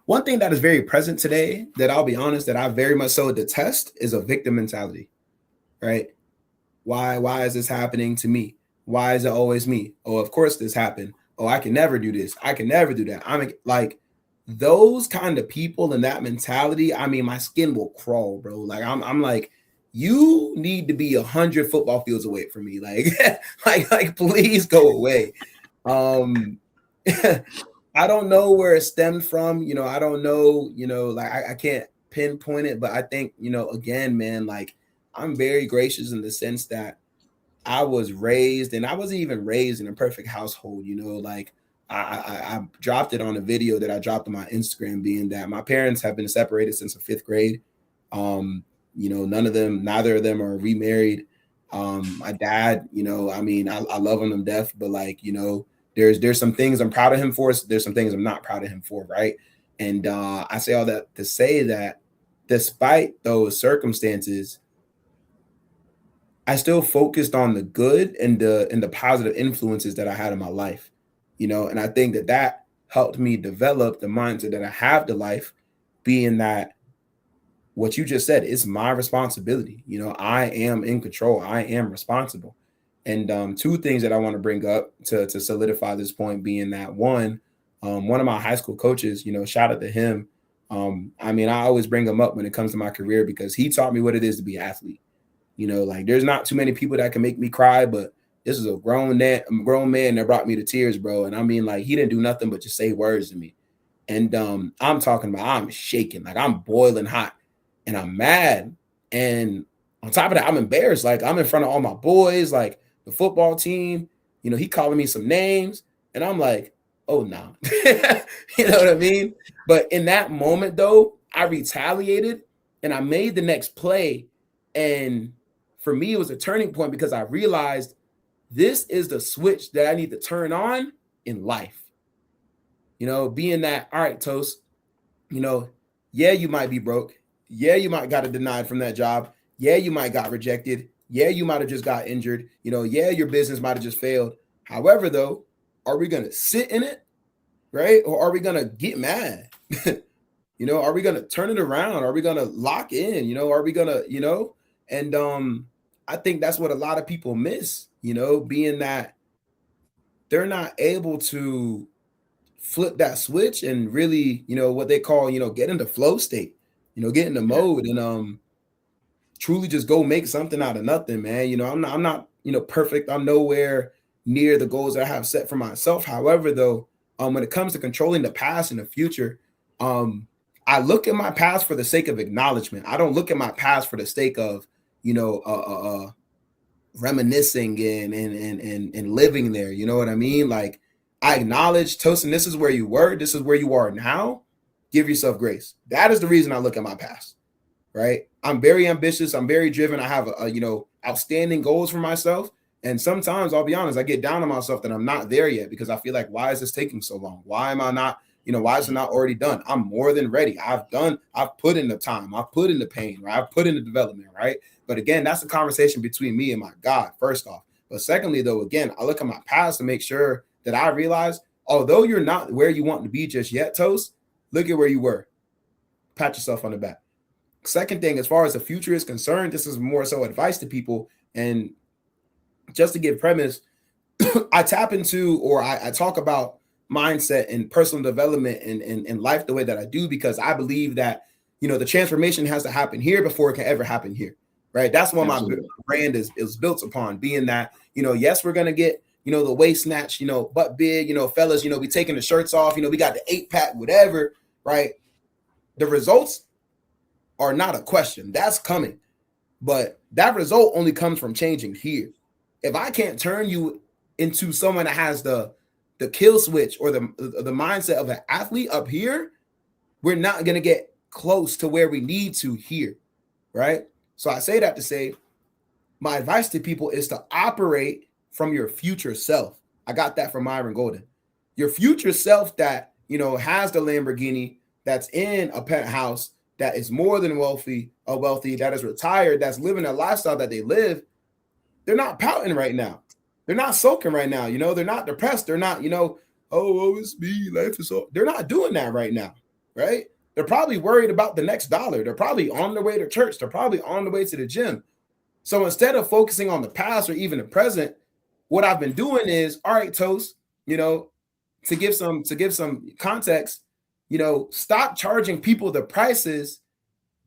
One thing that is very present today that I'll be honest, that I very much so detest is a victim mentality, right? Why is this happening to me? Why is it always me? Oh, of course this happened. Oh, I can never do this. I can never do that. I'm like those kind of people and that mentality. I mean, my skin will crawl, bro. Like I'm like, you need to be 100 football fields away from me. Like, like, please go away. I don't know where it stemmed from. I don't know, like I can't pinpoint it, but I think, again, man, like I'm very gracious in the sense that I was raised, and I wasn't even raised in a perfect household, like I dropped it on a video that I dropped on my Instagram, being that my parents have been separated since the 5th grade. Neither of them are remarried. My dad, I mean, I love him to death, but like, there's some things I'm proud of him for. There's some things I'm not proud of him for. Right. And I say all that to say that despite those circumstances, I still focused on the good and the positive influences that I had in my life, and I think that helped me develop the mindset that I have to life, being that what you just said is my responsibility. I am in control. I am responsible. And two things that I want to bring up to solidify this point, being that one of my high school coaches, shout out to him. I mean, I always bring him up when it comes to my career because he taught me what it is to be an athlete. Like there's not too many people that can make me cry, but this is a grown man that brought me to tears, bro. And I mean, like he didn't do nothing but just say words to me. And I'm talking about, I'm shaking, like I'm boiling hot. And I'm mad. And on top of that, I'm embarrassed. Like I'm in front of all my boys, like the football team, he calling me some names. And I'm like, oh, no. You know what I mean? But in that moment, though, I retaliated and I made the next play. And for me, it was a turning point because I realized this is the switch that I need to turn on in life. Being that, all right, Toast, yeah, you might be broke. Yeah, you might got denied from that job. Yeah, you might got rejected. Yeah, you might have just got injured. Yeah, your business might have just failed. However, though, are we going to sit in it, right? Or are we going to get mad? Are we going to turn it around? Are we going to lock in? Are we going to, and I think that's what a lot of people miss, being that they're not able to flip that switch and really, what they call, get into flow state. Get in the mode and truly just go make something out of nothing, man. I'm not perfect. I'm nowhere near the goals that I have set for myself. However, though, when it comes to controlling the past and the future, I look at my past for the sake of acknowledgement. I don't look at my past for the sake of, reminiscing and living there. You know what I mean? Like I acknowledge, Tosin, this is where you were. This is where you are now. Give yourself grace. That is the reason I look at my past, right? I'm very ambitious. I'm very driven. I have, outstanding goals for myself. And sometimes I'll be honest, I get down on myself that I'm not there yet because I feel like, why is this taking so long? Why am I not, why is it not already done? I'm more than ready. I've put in the time, I've put in the pain, right? I've put in the development, right? But again, that's a conversation between me and my God, first off. But secondly, though, again, I look at my past to make sure that I realize, although you're not where you want to be just yet, Toast, look at where you were. Pat yourself on the back. Second thing, as far as the future is concerned, this is more so advice to people. And just to give premise, I tap into, or I talk about mindset and personal development and life the way that I do, because I believe that, the transformation has to happen here before it can ever happen here. Right. That's what my brand is built upon, being that, yes, we're going to get, the waist snatch, butt big, fellas, we taking the shirts off, we got the 8-pack, whatever. Right. The results are not a question. That's coming. But that result only comes from changing here. If I can't turn you into someone that has the kill switch or the mindset of an athlete up here, we're not going to get close to where we need to here. Right. So I say that to say, my advice to people is to operate from your future self. I got that from Myron Golden. Your future self that, has the Lamborghini, that's in a penthouse, that is more than wealthy, that is retired, that's living a lifestyle that they live. They're not pouting right now. They're not soaking right now. They're not depressed. They're not, oh, it's me. Life is all. They're not doing that right now. Right. They're probably worried about the next dollar. They're probably on their way to church. They're probably on the way to the gym. So instead of focusing on the past or even the present, what I've been doing is, all right, Toast, to give some context, stop charging people the prices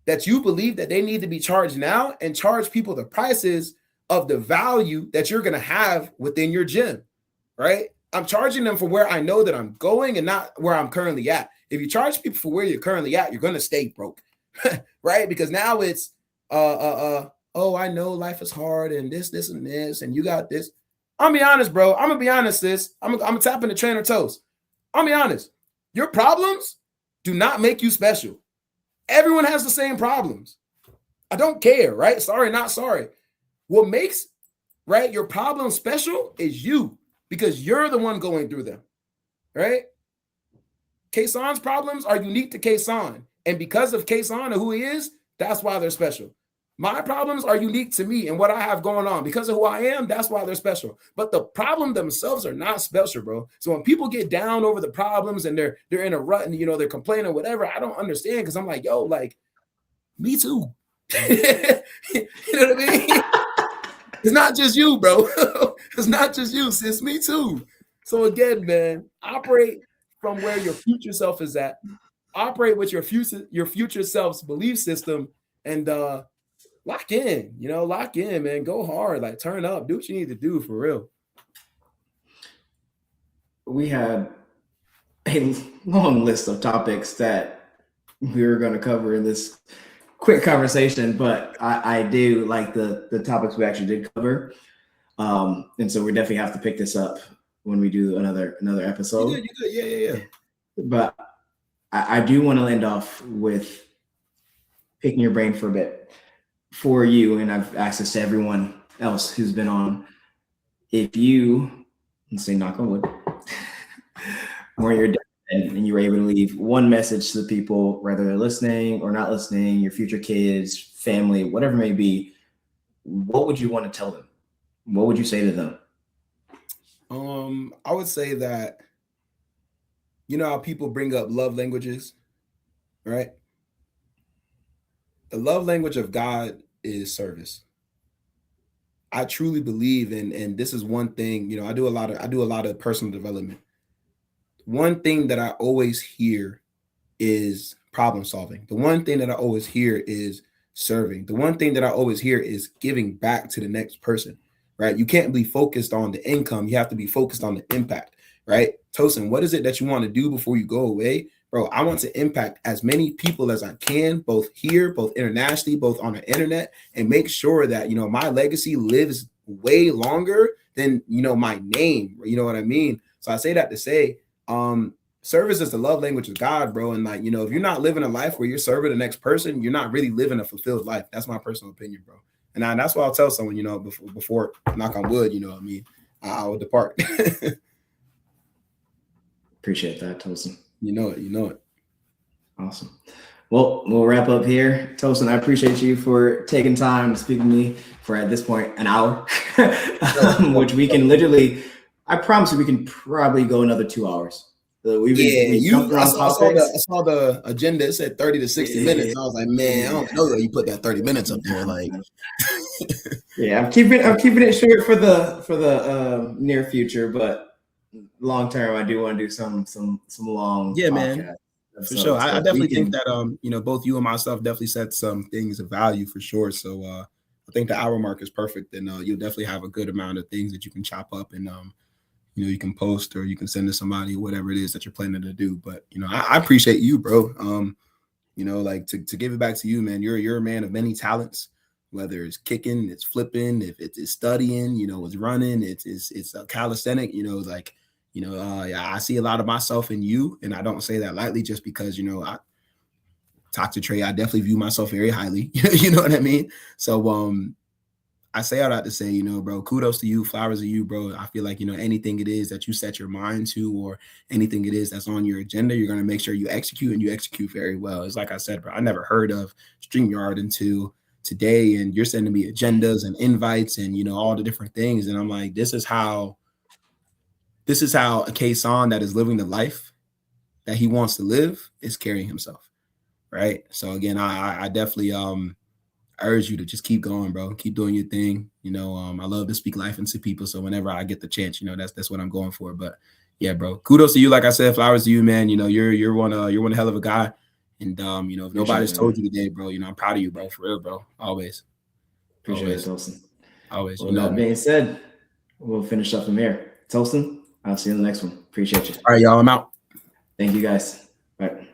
that you believe that they need to be charged now, and charge people the prices of the value that you're going to have within your gym, right? I'm charging them for where I know that I'm going and not where I'm currently at. If you charge people for where you're currently at, you're going to stay broke, right? Because now it's, oh, I know life is hard and this, and this, and you got this. I'm be honest, bro. I'm going to be honest, sis. I'm tapping the trainer Toast. I'll be honest. Your problems do not make you special. Everyone has the same problems. I don't care, right? Sorry, not sorry. What makes, right, your problem special is you, because you're the one going through them, right? Kasan's problems are unique to Kasan. And because of Kasan and who he is, that's why they're special. My problems are unique to me and what I have going on. Because of who I am, that's why they're special. But the problem themselves are not special, bro. So when people get down over the problems and they're in a rut and, they're complaining, whatever, I don't understand, because I'm like, yo, like, me too. You know what I mean? It's not just you, bro. It's not just you, sis. Me too. So again, man, operate from where your future self is at. Operate with your future self's belief system, and lock in, man. Go hard, like turn up, do what you need to do for real. We had a long list of topics that we were going to cover in this quick conversation, but I do like the topics we actually did cover. And so we definitely have to pick this up when we do another episode. You good. Yeah. But I do want to end off with picking your brain for a bit for you. And I've asked this to everyone else who's been on. If you, let's say knock on wood, when you're dead and you were able to leave one message to the people, whether they're listening or not listening, your future kids, family, whatever it may be, what would you want to tell them? What would you say to them? I would say that, how people bring up love languages, right? The love language of God is service. I truly believe in, and this is one thing, I do a lot of personal development. One thing that I always hear is problem solving. The one thing that I always hear is serving. The one thing that I always hear is giving back to the next person, right? You can't be focused on the income. You have to be focused on the impact, right? Tosin, what is it that you want to do before you go away? Bro, I want to impact as many people as I can, both here, both internationally, both on the internet, and make sure that, my legacy lives way longer than, my name, you know what I mean? So I say that to say, service is the love language of God, bro. And if you're not living a life where you're serving the next person, you're not really living a fulfilled life. That's my personal opinion, bro. And that's why I'll tell someone, you know, before knock on wood, you know what I mean, I will depart. Appreciate that, Tosin. You know it. Awesome. Well, we'll wrap up here. Tosin, I appreciate you for taking time to speak with me for, at this point, an hour, which we can literally, I promise you, we can probably go another 2 hours. I saw the agenda. It said 30 to 60 minutes. I was like, man, I don't know that you put that 30 minutes up there. Like, yeah, I'm keeping it short for the near future, but long term, I do want to do some long. Yeah, man. For sure. I definitely think that you know, both you and myself definitely said some things of value for sure. So I think the hour mark is perfect, and you'll definitely have a good amount of things that you can chop up and you know, you can post or you can send to somebody, whatever it is that you're planning to do. But you know, I appreciate you, bro. You know, like to give it back to you, man. You're a man of many talents, whether it's kicking, it's flipping, if it's studying, you know, it's running, it's calisthenic, you know, like, you know, I see a lot of myself in you, and I don't say that lightly just because, you know, I talk to Trey. I definitely view myself very highly. You know what I mean? So I say all that to say, you know, bro, kudos to you, flowers to you, bro. I feel like, you know, anything it is that you set your mind to or anything it is that's on your agenda, you're going to make sure you execute, and you execute very well. It's like I said, bro, I never heard of StreamYard until today, and you're sending me agendas and invites and, you know, all the different things. And I'm like, this is how a K-Son that is living the life that he wants to live is carrying himself. Right. So again, I definitely urge you to just keep going, bro. Keep doing your thing. You know, I love to speak life into people. So whenever I get the chance, you know, that's what I'm going for. But yeah, bro, kudos to you. Like I said, flowers to you, man. You know, you're one hell of a guy. And you know, if nobody's told you today, bro, you know, I'm proud of you, bro. For real, bro. Always. Appreciate it, Tosin. Always. Well, you know, that being said, we'll finish up from here. Tosin, I'll see you in the next one. Appreciate you. All right, y'all. I'm out. Thank you, guys. Bye.